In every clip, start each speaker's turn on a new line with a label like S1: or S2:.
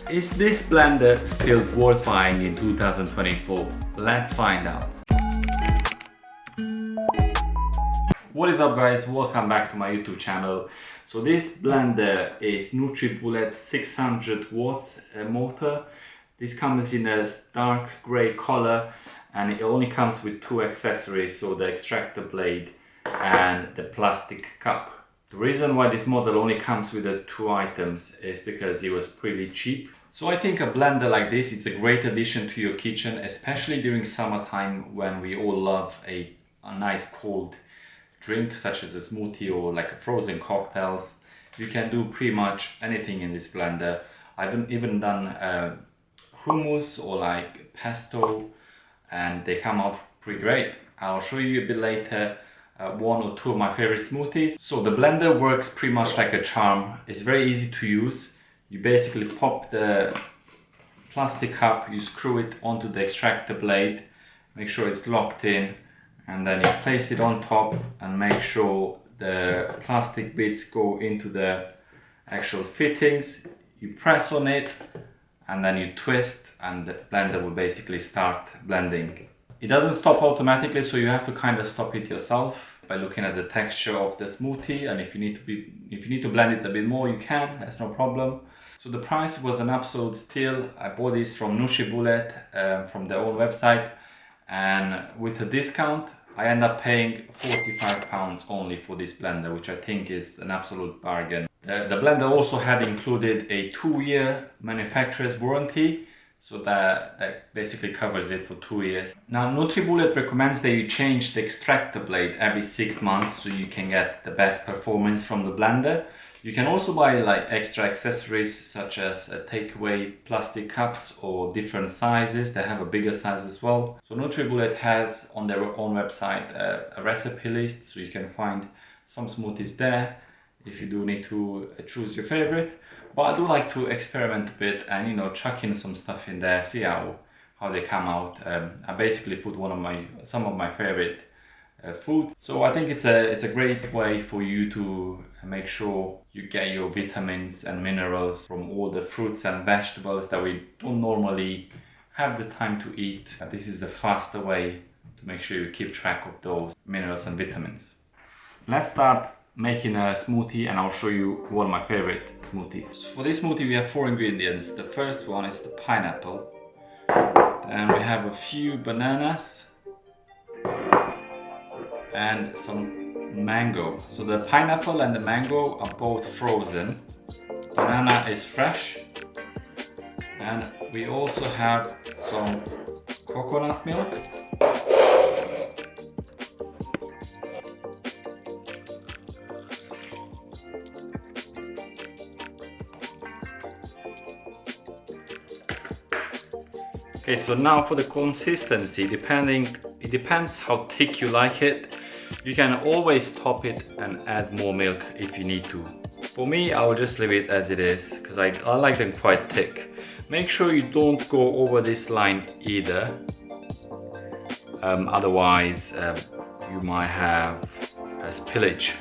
S1: Is this blender still worth buying in 2024? Let's find out. What is up guys, welcome back to my YouTube channel. So this blender is NutriBullet 600 watts motor. This comes in a dark grey color and it only comes with two accessories, so the extractor blade and the plastic cup. The reason why this model only comes with the two items is because it was pretty cheap. So I think a blender like this is a great addition to your kitchen, especially during summertime when we all love a nice cold drink such as a smoothie or like a frozen cocktails. You can do pretty much anything in this blender. I've even done hummus or like pesto and they come out pretty great. I'll show you a bit later one or two of my favorite smoothies. So the blender works pretty much like a charm. It's very easy to use. You basically pop the plastic cup, you screw it onto the extractor blade, make sure it's locked in, and then you place it on top and make sure the plastic bits go into the actual fittings. You press on it and then you twist and the blender will basically start blending. It doesn't stop automatically, so you have to kind of stop it yourself by looking at the texture of the smoothie, and if you need to blend it a bit more, you can, that's no problem. So the price was an absolute steal. I bought this from NutriBullet from their own website, and with a discount I end up paying £45 only for this blender, which I think is an absolute bargain. The blender also had included a 2-year manufacturer's warranty, so that basically covers it for 2 years. Now NutriBullet recommends that you change the extractor blade every 6 months so you can get the best performance from the blender. You can also buy like extra accessories such as takeaway plastic cups or different sizes. They have a bigger size as well. So NutriBullet has on their own website a recipe list, so you can find some smoothies there if you do need to choose your favorite. But I do like to experiment a bit and chuck in some stuff in there, see how they come out. I basically put some of my favorite foods. So I think it's a great way for you to make sure you get your vitamins and minerals from all the fruits and vegetables that we don't normally have the time to eat. This is the faster way to make sure you keep track of those minerals and vitamins. Let's start making a smoothie and I'll show you one of my favorite smoothies. For this smoothie we have 4 ingredients. The first one is the pineapple, then we have a few bananas and some mango. So the pineapple and the mango are both frozen, banana is fresh, and we also have some coconut milk. Okay, so now for the consistency, it depends how thick you like it. You can always top it and add more milk if you need to. For me, I will just leave it as it is because I like them quite thick. Make sure you don't go over this line either, otherwise you might have a spillage.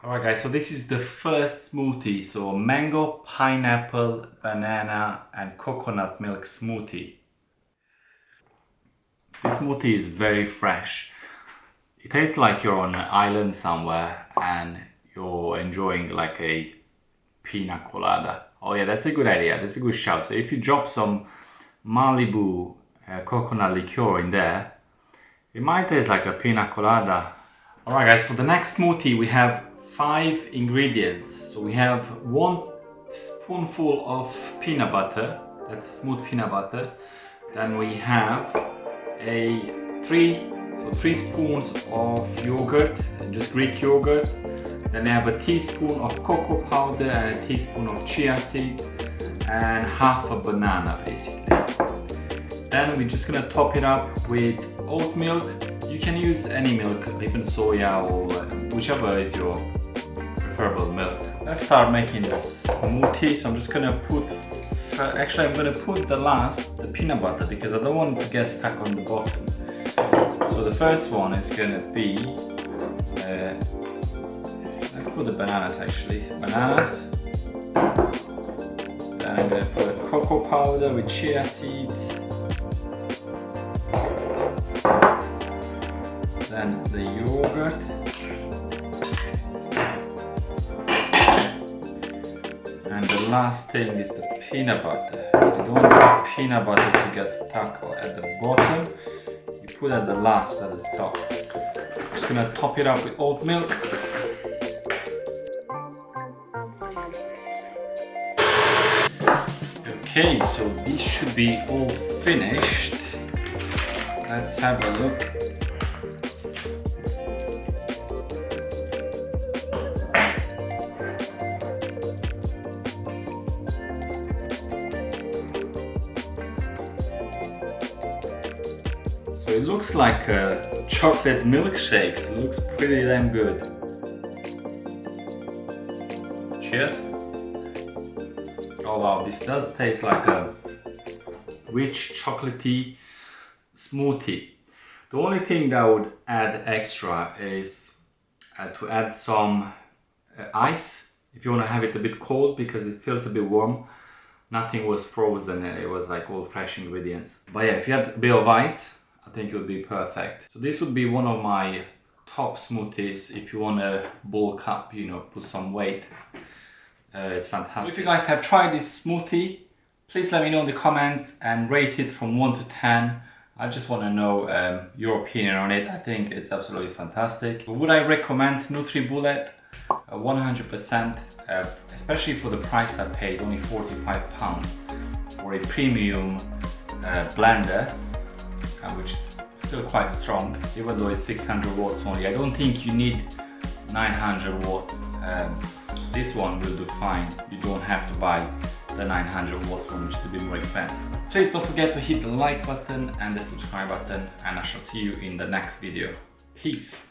S1: Alright guys, so this is the first smoothie. So mango, pineapple, banana and coconut milk smoothie. This smoothie is very fresh. It tastes like you're on an island somewhere and you're enjoying like a pina colada. Oh yeah, that's a good idea, that's a good shout. So if you drop some Malibu coconut liqueur in there, it might taste like a pina colada. Alright guys, for the next smoothie we have 5 ingredients. So we have 1 spoonful of peanut butter, that's smooth peanut butter. Then we have 3 spoons of yogurt, just Greek yogurt. Then we have a teaspoon of cocoa powder and a teaspoon of chia seeds and half a banana basically. Then we're just gonna top it up with oat milk. You can use any milk, even soya or whichever is your preferable milk. Let's start making the smoothie. So I'm just gonna put, actually I'm gonna put the peanut butter because I don't want it to get stuck on the bottom. So the first one is gonna be, let's put the bananas actually. Bananas. Then I'm gonna put cocoa powder with chia seeds. Then the yogurt. And the last thing is the peanut butter. You don't want the peanut butter to get stuck at the bottom. You put at the last, at the top. I'm just gonna top it up with oat milk. Okay, so this should be all finished. Let's have a look. So it looks like a chocolate milkshake. It looks pretty damn good. Cheers. Oh wow, this does taste like a rich chocolatey smoothie. The only thing that I would add extra is to add some ice if you want to have it a bit cold because it feels a bit warm. Nothing was frozen, it was like all fresh ingredients. But yeah, if you had a bit of ice, I think it would be perfect. So this would be one of my top smoothies if you want to bulk up, you know, put some weight. It's fantastic. If you guys have tried this smoothie, please let me know in the comments and rate it from 1 to 10. I just want to know your opinion on it. I think it's absolutely fantastic. Would I recommend NutriBullet? 100%, especially for the price I paid, only £45 for a premium blender, which is still quite strong, even though it's 600 watts only. I don't think you need 900 watts. This one will do fine. You don't have to buy the 900 watts one, which is a bit more expensive. Please don't forget to hit the like button and the subscribe button, and I shall see you in the next video. Peace!